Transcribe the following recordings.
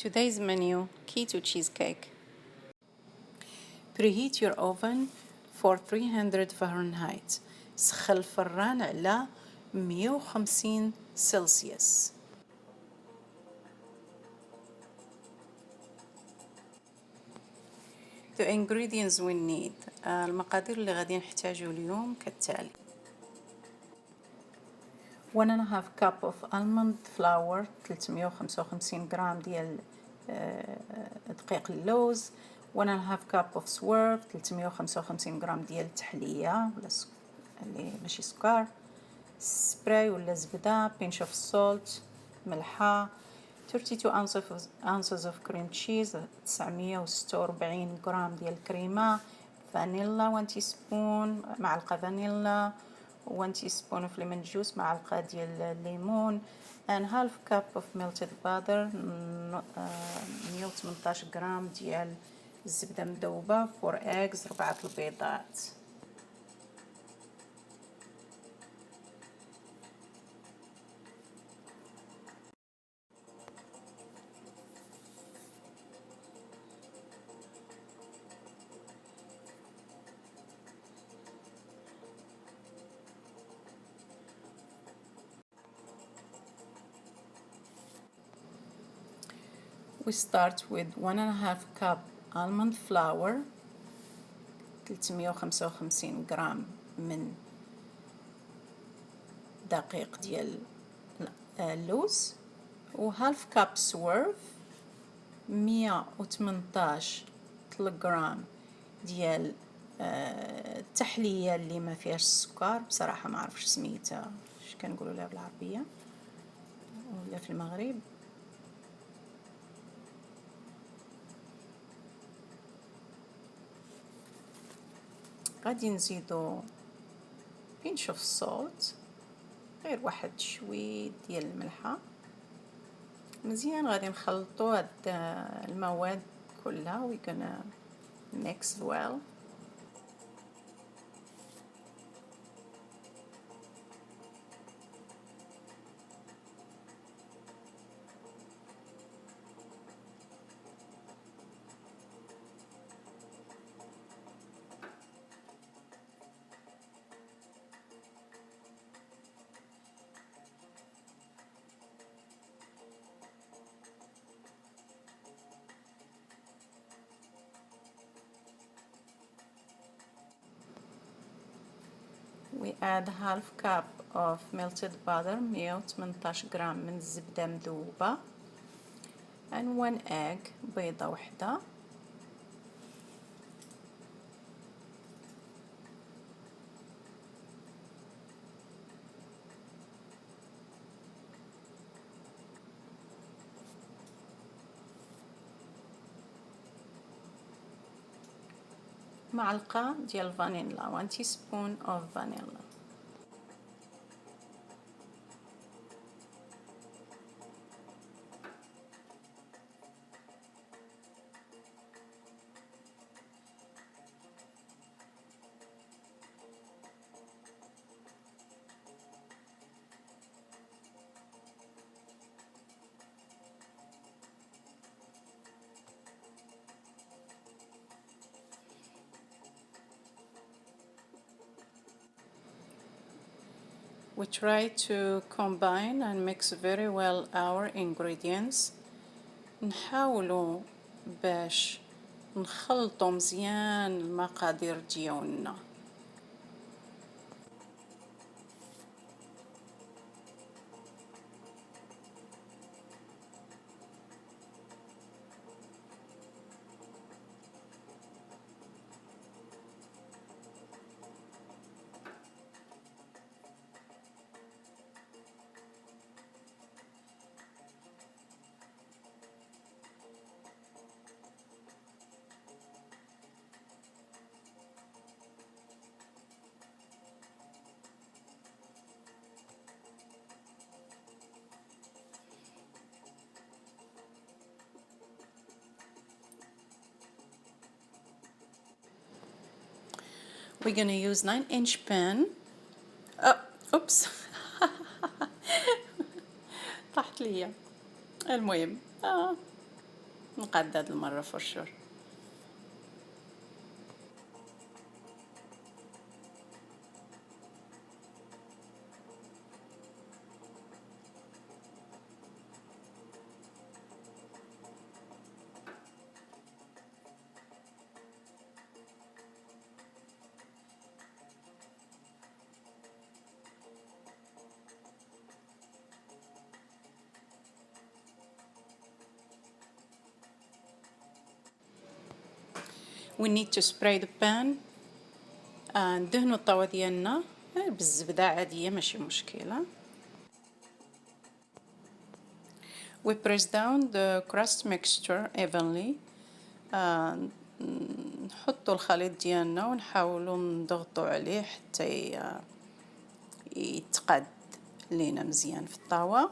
Today's menu, keto cheesecake. Preheat your oven for 300 Fahrenheit. سخن الفران على 150 سلسيوس. The ingredients we need. المقادير اللي غادي نحتاجو اليوم كالتالي. 1.5 cup of almond flour 355 غرام ديال دقيق اللوز. 1.5 cup of swerve 355 غرام ديال التحلية ولا اللي ماشي سكر. سبراي ولا زبدة. pinch of salt. ملحة. 32 ounces of cream cheese 946 غرام ديال الكريمة. فانيلا 1 تيسبون معلقة فانيلا. 1 teaspoon of lemon juice معلقة ديال الليمون and half cup of melted butter 118 غرام ديال الزبدة مذوبة 4 eggs 4 البيضات. We start with 1.5 cup almond flour 355 غرام من دقيق ديال اللوز و half cup swerve 118 غرام ديال التحلية اللي ما فيهاش السكر. بصراحة ما عرفش سميتها اش كنقولوا لها بالعربية ولا في المغرب. غادي نزيدو pinch of salt غير واحد شوي ديال الملحة. مزيان غادي نخلطو هاد المواد كلها we gonna mix well. We add half cup of melted butter 118 غرام من الزبدة مذوبة and 1 egg بيضة وحدة. معلقة ديال فانيلا 1 teaspoon of vanilla. We try to combine and mix very well our ingredients. نحاولوا باش نخلطوا مزيان المقادير ديالنا. We're gonna use 9-inch pan. Oops. طاحت ليا. المهم نقاد هاد المرة for sure. We need to spray the pan. ندهنو الطاوة ديالنا بالزبدة عادية ماشي مشكلة. We press down the crust mixture evenly. نحطو الخليط ديالنا ونحاولو نضغطو عليه حتى يتقاد لينا مزيان في الطاوة.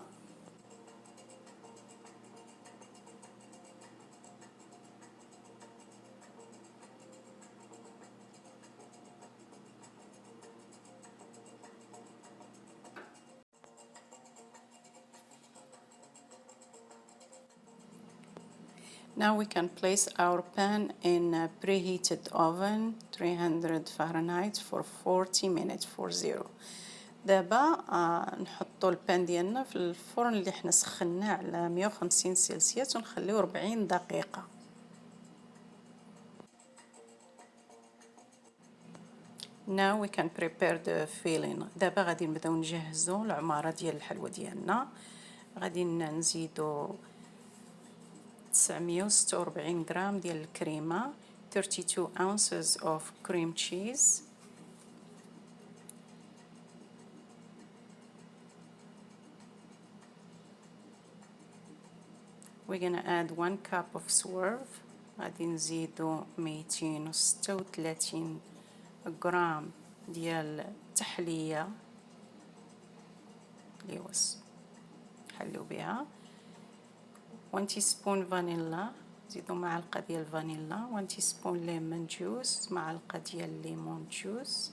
Now we can place our pan in a preheated oven 300 Fahrenheit for 40 minutes 40. دابا نحطو البان ديالنا في الفرن اللي حنا سخناه على 150 سلسيوس ونخليوه 40 دقيقة. Now we can prepare the filling. دابا غادي نبداو نجهزو العمارة ديال الحلوى ديالنا. غادي نزيدو 946 غرام ديال الكريمة، 32 ounces of cream cheese، we're gonna add 1 cup of swerve. غادي نزيدو 236 غرام ديال التحلية اللي نحليو بها، 1 teaspoon فانيلا، نزيدو معلقة ديال الفانيلا، 1 teaspoon ليمون جوس، معلقة ديال الليمون جوس،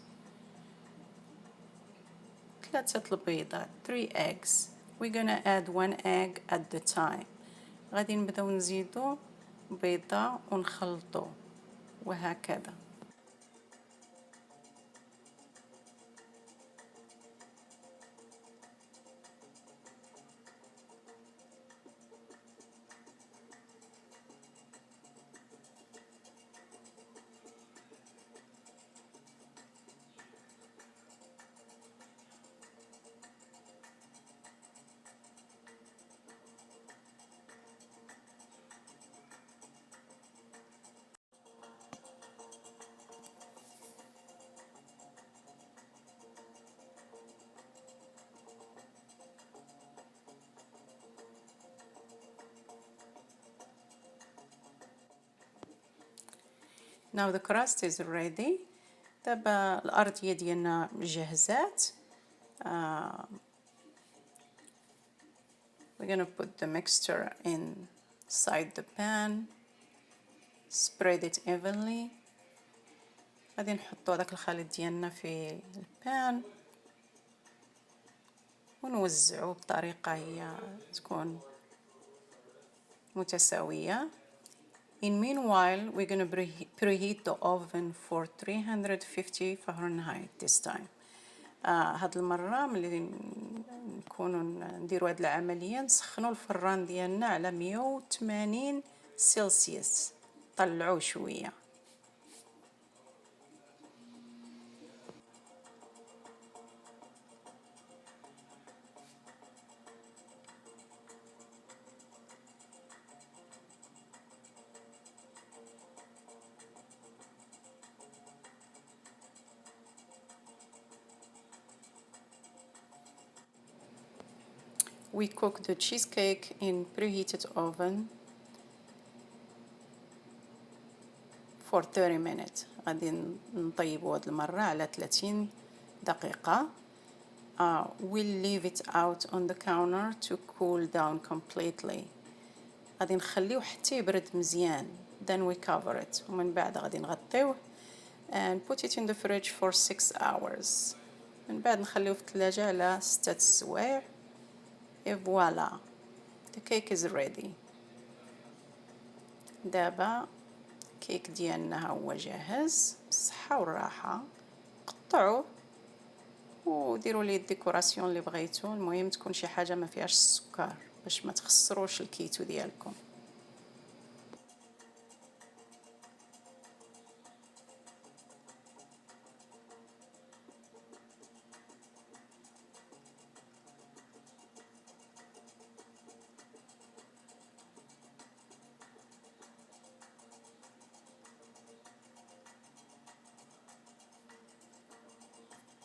3 البيضات 3 eggs. we're gonna add 1 egg at the time. غادي نبداو نزيدو بيضة ونخلطو وهكذا. Now the crust is ready. دابا الأرضية ديالنا جهزات. We're gonna put the mixture inside the pan. Spread it evenly. غادي نحطو هذاك الخليط ديالنا في البان ونوزعوه بطريقة هي تكون متساوية. In meanwhile, we're going to preheat the oven for 350 Fahrenheit this time. هاد المرة ملي نكونوا نديروا هاد العملية نسخنوا الفران ديالنا على 180 سلسيوس، طلعوه شوية. We cook the cheesecake in preheated oven for 30 minutes. غادي نطيبو هاد المرة على 30 دقيقة. We'll leave it out on the counter to cool down completely. غادي نخليوه حتى يبرد مزيان. Then we cover it. ومن بعد غادي نغطيوه and put it in the fridge for 6 hours. من بعد نخليوه في الثلاجة على 6 سوايع. Et voilà, the cake is ready. دابا كيك ديالنا ها هو جاهز بالصحة والراحة. قطعوه وديروا ليه الديكوراسيون اللي بغيتو، المهم تكون شي حاجه ما فيهاش السكر باش ما تخسروش الكيتو ديالكم.